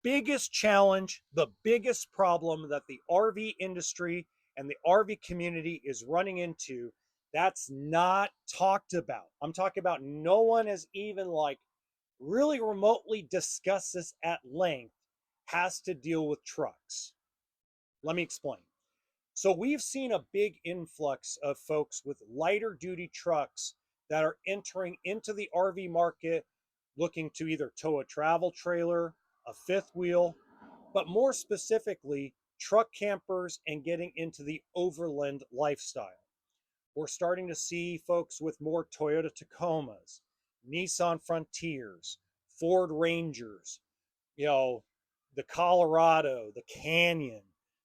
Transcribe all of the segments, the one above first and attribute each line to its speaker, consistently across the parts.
Speaker 1: biggest challenge, the biggest problem that the RV industry and the RV community is running into that's not talked about. I'm talking about no one has even really remotely discussed this at length, has to deal with trucks. Let me explain. So we've seen a big influx of folks with lighter duty trucks that are entering into the RV market looking to either tow a travel trailer, a fifth wheel, but more specifically, truck campers and getting into the overland lifestyle. We're starting to see folks with more Toyota Tacomas, Nissan Frontiers, Ford Rangers, you know, the Colorado, the Canyon,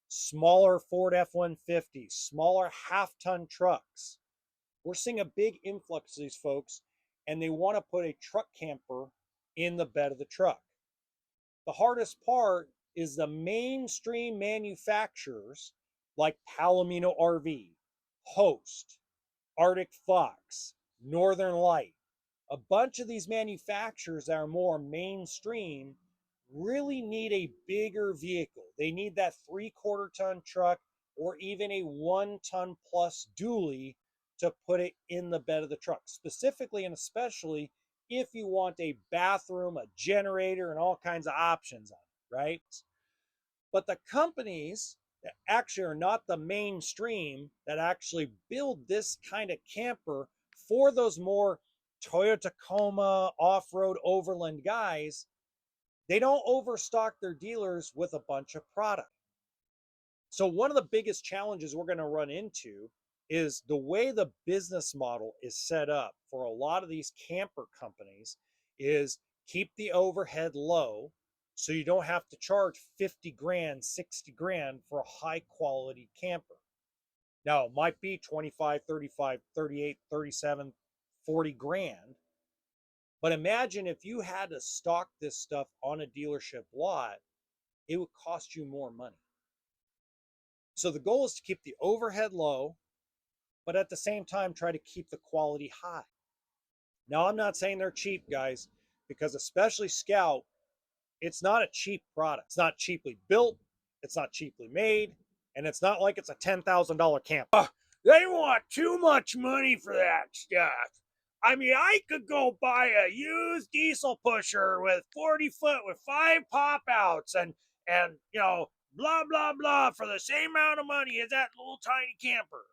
Speaker 1: smaller Ford F-150, smaller half-ton trucks. We're seeing a big influx of these folks, and they want to put a truck camper in the bed of the truck. The hardest part is the mainstream manufacturers like Palomino RV, Host, Arctic Fox, Northern Light. A bunch of these manufacturers that are more mainstream really need a bigger vehicle. They need that 3/4 ton truck or even a 1 ton plus dually to put it in the bed of the truck, specifically and especially if you want a bathroom, a generator, and all kinds of options on it, right? But the companies that actually are not the mainstream that actually build this kind of camper for those more Toyota Tacoma off-road overland guys, they don't overstock their dealers with a bunch of product. So one of the biggest challenges we're going to run into is the way the business model is set up for a lot of these camper companies is keep the overhead low so you don't have to charge 50 grand, 60 grand for a high quality camper. Now, it might be 25, 35, 38, 37, 40 grand. But imagine if you had to stock this stuff on a dealership lot, it would cost you more money. So the goal is to keep the overhead low, but at the same time, try to keep the quality high. Now, I'm not saying they're cheap, guys, because especially Scout, it's not a cheap product. It's not cheaply built, it's not cheaply made, and it's not like it's a $10,000 camp. They want too much money for that stuff. I mean, I could go buy a used diesel pusher with 40 foot with 5 pop outs and blah blah blah for the same amount of money as that little tiny camper.